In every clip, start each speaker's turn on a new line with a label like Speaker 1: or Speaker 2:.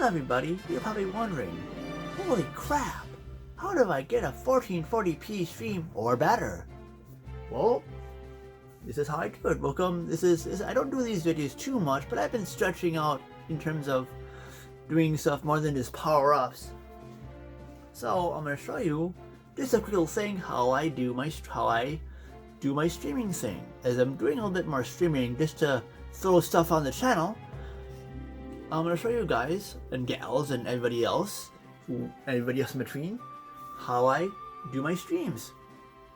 Speaker 1: Hello everybody, you're probably wondering, holy crap, how do I get a 1440p stream or better? Well, this is how I do it. Welcome, I don't do these videos too much, but I've been stretching out in terms of doing stuff more than just power-ups. So I'm going to show you just a quick little thing how I do my streaming thing. As I'm doing a little bit more streaming just to throw stuff on the channel, I'm going to show you guys and gals and everybody else in between how I do my streams.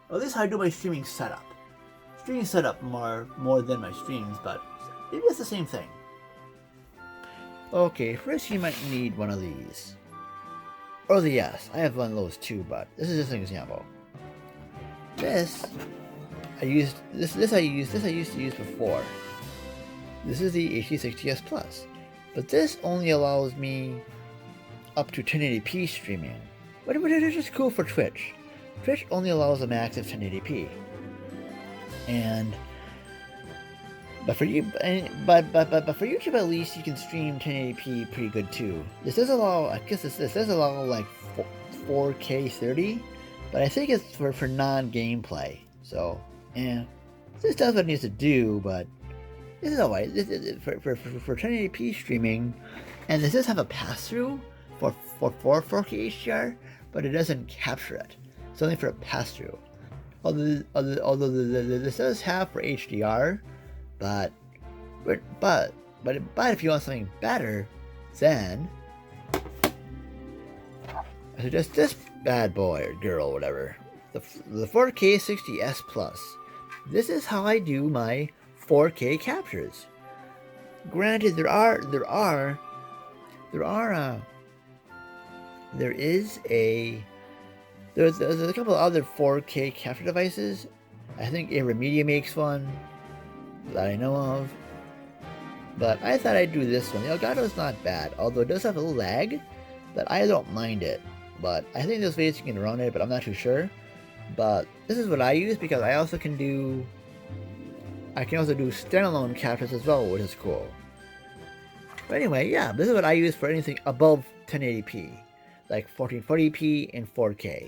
Speaker 1: Well, this is how I do my streaming setup. Streaming setup more than my streams, but maybe it's the same thing. Okay, first you might need one of these. Or yes, I have one of those too, but this is just an example. This I used to use before. This is the HD60S Plus. But this only allows me up to 1080p streaming, which is cool for Twitch. Twitch only allows a max of 1080p, but for YouTube at least you can stream 1080p pretty good too. This does allow, this does allow like 4K 30, but I think it's for non-gameplay. So, this does what it needs to do, but this is alright. For 1080p streaming, and this does have a pass-through for 4K HDR, but it doesn't capture it. It's only for a pass-through. Although this does have for HDR, but if you want something better, then I suggest this bad boy or girl, whatever, the 4K 60S Plus. This is how I do my 4K captures. Granted, there is a couple of other 4K capture devices. I think AverMedia makes one that I know of, but I thought I'd do this one. The Elgato's not bad, although it does have a little lag, but I don't mind it. But I think there's ways you can run it, but I'm not too sure. But this is what I use because I can also do standalone captures as well, which is cool. But anyway, yeah, this is what I use for anything above 1080p, like 1440p and 4K.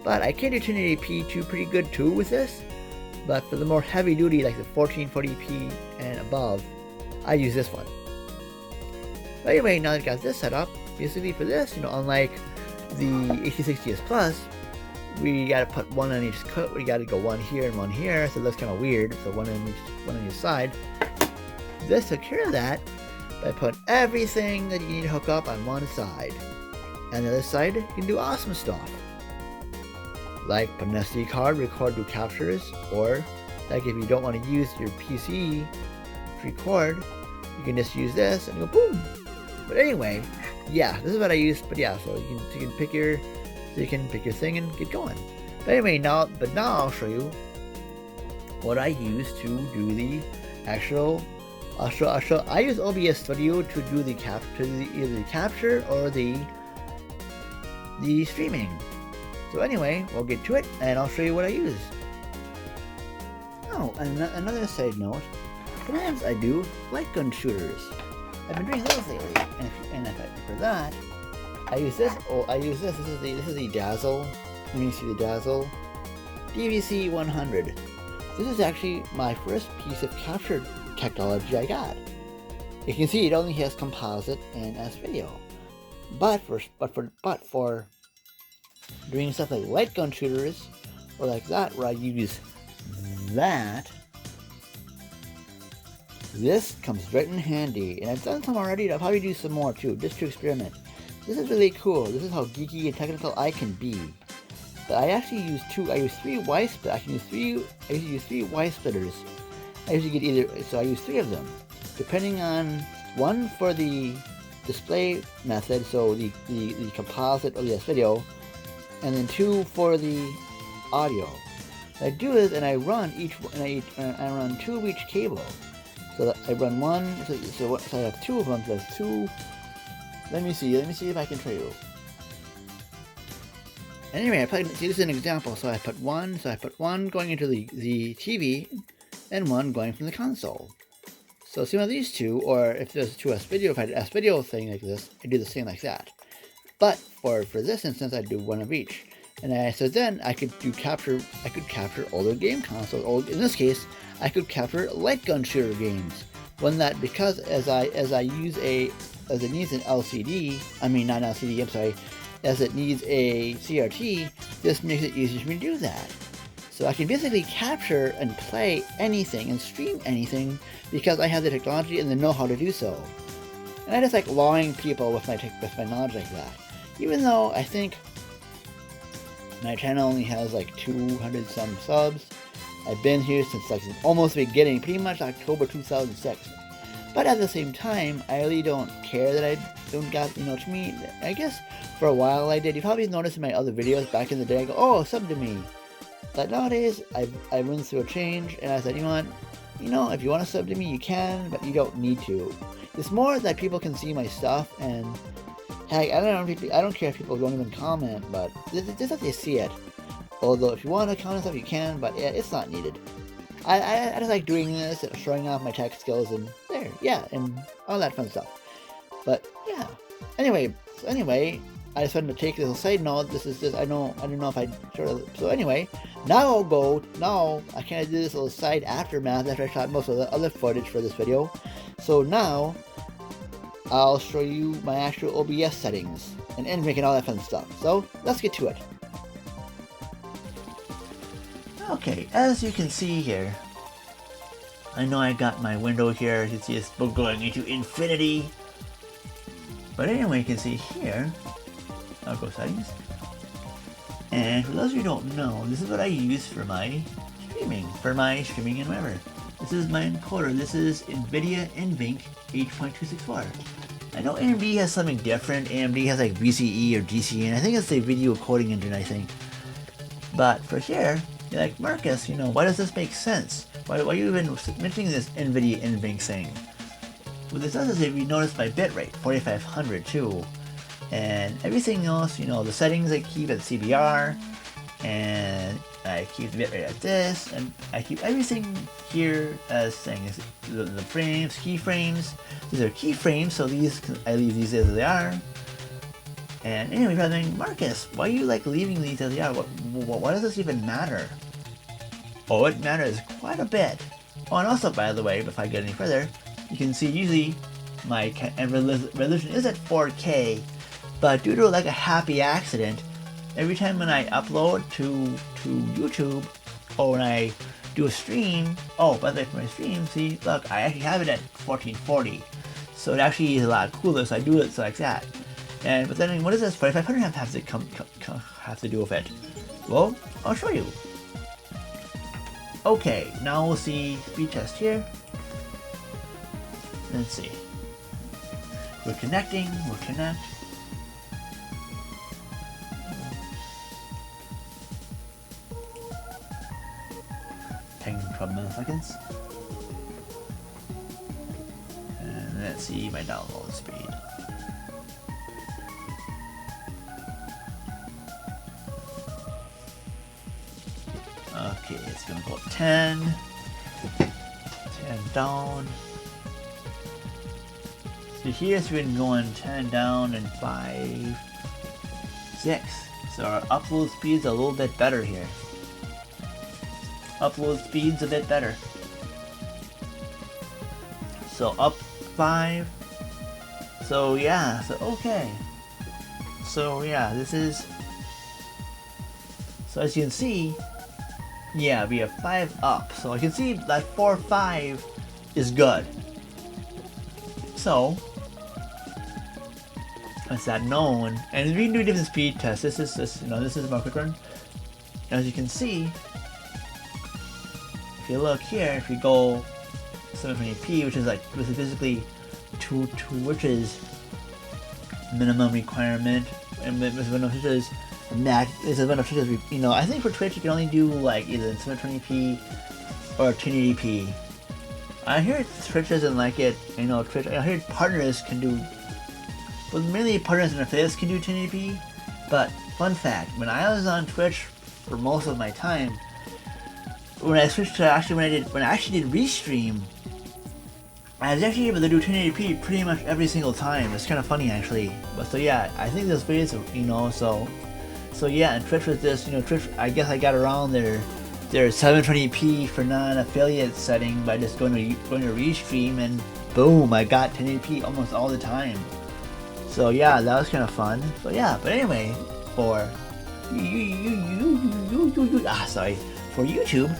Speaker 1: But I can do 1080p too, pretty good too with this. But for the more heavy duty, like the 1440p and above, I use this one. But anyway, now that I've got this set up, basically for this, unlike the HD60S Plus, we gotta put one on each cut. We gotta go one here and one here, so that's kind of weird. So one on each side. This took care of that by putting everything that you need to hook up on one side, and the other side you can do awesome stuff, like put an SD card, record through captures, or like if you don't want to use your PC to record, you can just use this and go boom. But anyway, yeah, this is what I use. But yeah, so you can pick your thing and get going. But anyway, now I'll show you what I use to do the actual. I use OBS Studio to do either the capture or the streaming. So anyway, we'll get to it, and I'll show you what I use. Oh, and another side note: sometimes I do light gun shooters. I've been doing those lately, and for that, I use this. This is the Dazzle. Let me see the Dazzle DVC 100. This is actually my first piece of capture technology I got. You can see it only has composite and S-video, but for doing stuff like light gun shooters or like that, where I use that, this comes right in handy. And I've done some already. I'll probably do some more too, just to experiment. This is really cool. This is how geeky and technical I can be. But I actually use three Y splitters. I usually use three Y splitters. I usually get so I use three of them, depending on one for the display method, so the composite or the S-video, and then two for the audio. What I do is, and I run I run two of each cable. So that I run one, so I have two of them. So that's two. Let me see if I can show you. Anyway, this is an example. So I put one going into the TV, and one going from the console. So see one of these two, or if there's a 2S video, if I had an S video thing like this, I do the same like that. But for this instance, I do one of each. And so then I could capture older game consoles. In this case, I could capture light gun shooter games. One that, because as it needs an LCD, I mean not an LCD, I'm sorry, as it needs a CRT, this makes it easier for me to do that. So I can basically capture and play anything and stream anything because I have the technology and the know-how to do so. And I just like lying people with my knowledge like that. Even though I think my channel only has like 200 some subs, I've been here since like almost the beginning, pretty much October 2006. But at the same time, I really don't care that I don't got, you know, to me, I guess for a while I did. You probably noticed in my other videos back in the day, I go, oh, sub to me. But nowadays, I went through a change, and I said, you know, if you want to sub to me, you can, but you don't need to. It's more that people can see my stuff, and heck, I don't care if people don't even comment, but just that they see it. Although if you want to comment stuff, you can, but yeah, it's not needed. I just like doing this, and showing off my tech skills, and there, yeah, and all that fun stuff. But yeah, anyway, I just wanted to take this side note. I don't know if I sort of. So anyway, now I kind of do this little side aftermath after I shot most of the other footage for this video. So now I'll show you my actual OBS settings and NVENC and all that fun stuff. So let's get to it. Okay, as you can see here, I know I got my window here. You can see it's going into infinity. But anyway, you can see here, I'll go settings. And for those of you who don't know, this is what I use for my streaming and whatever. This is my encoder. This is NVIDIA NVENC 8.264. I know AMD has something different. AMD has like VCE or GCN. I think it's a video coding engine, I think. But for here, you're like, Marcus, you know, why does this make sense? Why are you even mentioning this NVIDIA NVENC thing? What this does is if you notice my bitrate, 4500 too. And everything else, you know, the settings I keep at CBR, and I keep the bitrate at this, and I keep everything here as saying the frames, keyframes. These are keyframes, so I leave these as they are. And anyway, you're thinking, Marcus, why are you like leaving these as they are? Why does this even matter? Oh, it matters quite a bit. Oh, and also, by the way, before I get any further, you can see usually my resolution is at 4K, but due to like a happy accident, every time when I upload to YouTube, or when I do a stream, oh, by the way, for my stream, see, look, I actually have it at 1440, so it actually is a lot cooler, so I do it like that. And but then, what does this 4500 have to do with it? Well, I'll show you. Okay, now we'll see speed test here. Let's see. We're connecting. We'll connect. Taking 12 milliseconds. And let's see my download speed. Okay, it's gonna go up 10. 10 down. So here's been going 10 down and 5, 6. So our upload speed's a little bit better here. Upload speed's a bit better. So up 5. So yeah, so okay. So yeah, this is. So as you can see, yeah, we have 5 up. So you can see that 4, 5 is good. So that's that known, and we can do different speed tests. This is a more quick run. As you can see, if you look here, if you go 720p, which is basically Twitch's minimum requirement, and with one of Twitch's max, this is one of Twitch's, you know, I think for Twitch you can only do like either 720p or 1080p. I hear Twitch doesn't like it. You know, Twitch. I hear partners can do, but mainly partners and affiliates can do 1080p. But fun fact: when I was on Twitch for most of my time, when I switched to when I actually did Restream, I was actually able to do 1080p pretty much every single time. It's kind of funny actually. But so yeah, I think this video is, so yeah, and Twitch with this, Twitch, I guess I got around their 720p for non-affiliate setting by just going to restream, and boom, I got 1080p almost all the time. So yeah, that was kind of fun. So yeah, but anyway, for for YouTube,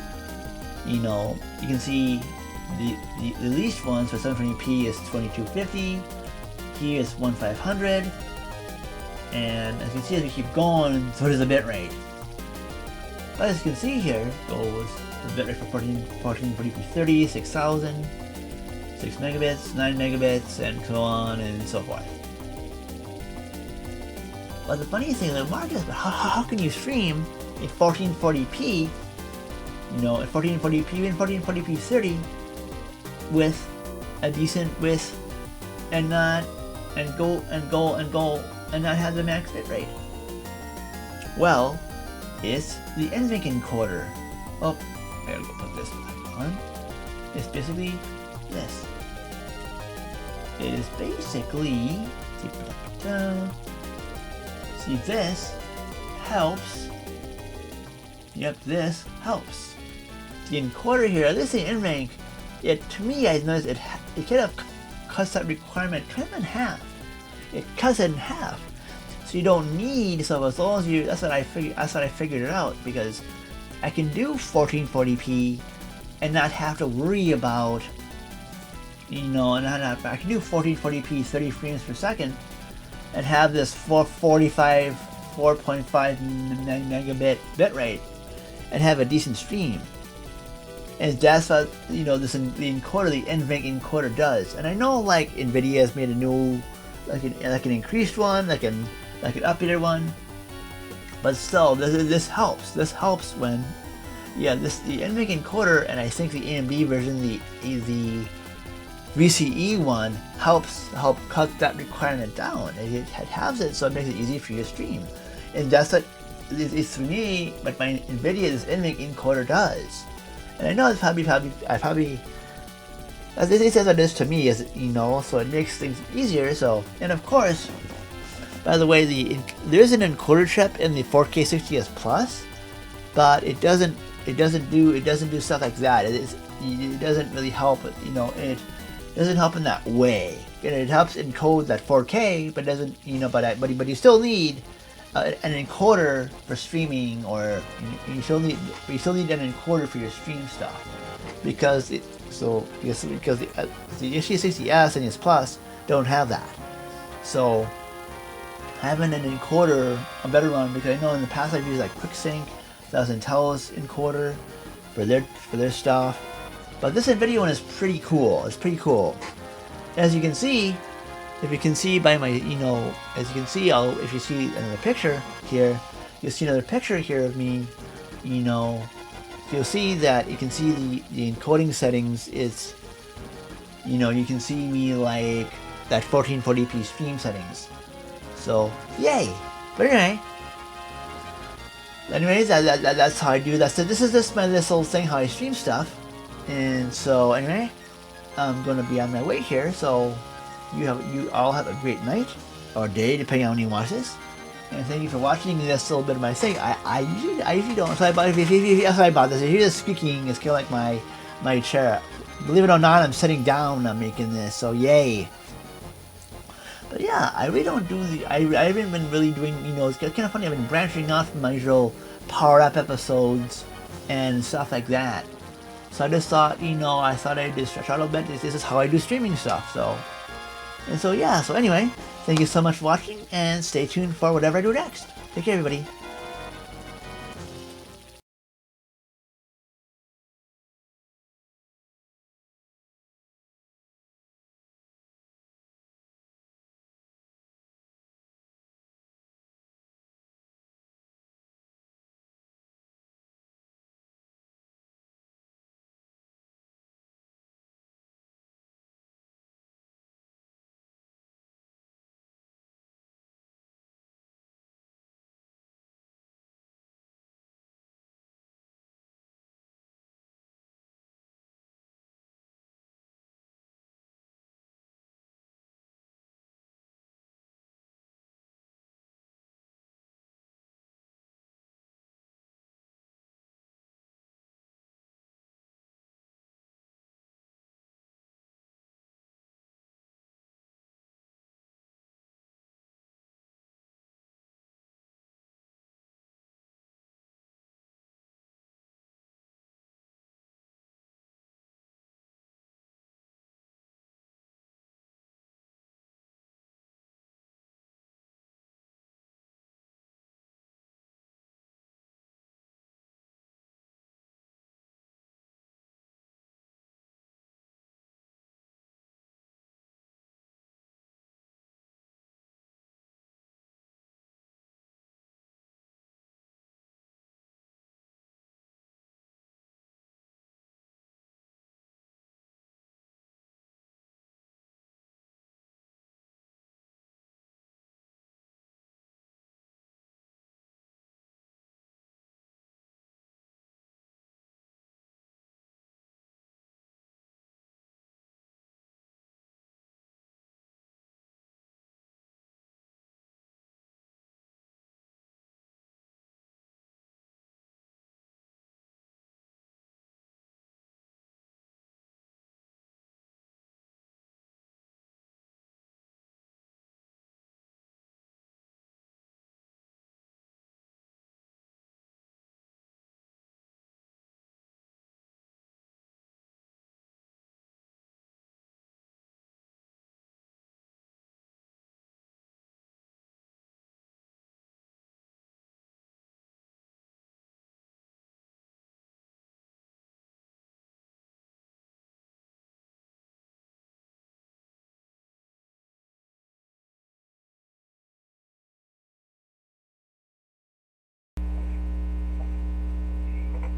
Speaker 1: you can see the least ones for 720p is 2250. Here is 1500, and as you can see, as we keep going, so does the bitrate. But as you can see here, goes the bitrate for 1440p30, 6000, 6 megabits, 9 megabits, and so on and so forth. But the funny thing, the market is, how can you stream in 1440p, at 1440p and 1440p30 with a decent width and not go and not have the max bitrate? Well, it's the NVENC encoder. Oh, I gotta go put this back on. It's basically this. It is basically, see, this helps. Yep, this helps. The encoder here, this is NVENC. To me, I noticed it kind of cuts that requirement kind of in half. It cuts it in half. So you don't need, so as long as you, that's what I figured it out, because I can do 1440p and not have to worry about, I can do 1440p 30 frames per second and have this 4.5 megabit bitrate and have a decent stream. And that's what, the encoder, the NVENC encoder does. And I know like NVIDIA has made a new, like an increased one, like an updated one, but still, this helps. This helps when, the NVENC encoder, and I think the AMD version, the VCE one, help cut that requirement down. It has it, so it makes it easy for you to stream. And that's what it's for me. But my NVIDIA, this NVENC encoder does. And I know it's probably as it says it is to me, so it makes things easier. So, and of course, by the way, there's an encoder chip in the 4K 60s Plus, but it doesn't do stuff like that. It doesn't really help. It doesn't help in that way. It helps encode that 4K, but doesn't, but you still need an encoder for streaming, or you still need an encoder for your stream stuff, because the HD60S and its Plus don't have that. So having an encoder, a better one, because I know in the past I've used like QuickSync, that was Intel's encoder for their stuff. But this NVIDIA one is pretty cool. It's pretty cool. As you can see, if you can see by my, as you can see, if you see another picture here, you'll see another picture here of me, you'll see that you can see the encoding settings. It's, you can see me like that 1440p stream settings. So, yay! But anyways, that's how I do that. So this is just my little thing, how I stream stuff. And so anyway, I'm gonna be on my way here. So you all have a great night or day, depending on when you watch this. And thank you for watching this little bit of my thing. I usually don't. So sorry about this. If you're just squeaking, it's kind of like my chair. Believe it or not, I'm sitting down. I'm making this. So yay. But yeah, I really don't do I haven't been really doing, it's kind of funny, I've been branching off from my usual Power Up episodes and stuff like that. So I just thought, I thought I'd just stretch out a little bit. This is how I do streaming stuff, so. And so yeah, so anyway, thank you so much for watching, and stay tuned for whatever I do next. Take care, everybody.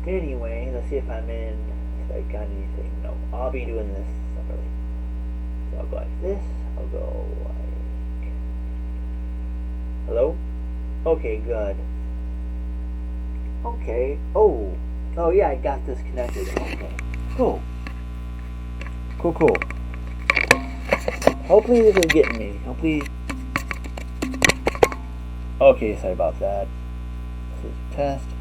Speaker 1: Anyway, let's see if I'm in. If I got anything. No, I'll be doing this separately. So I'll go like this. I'll go like. Hello? Okay, good. Okay. Oh. Oh yeah, I got this connected. Okay. Cool. Cool. Hopefully this is getting me. Hopefully. Okay, sorry about that. This is test.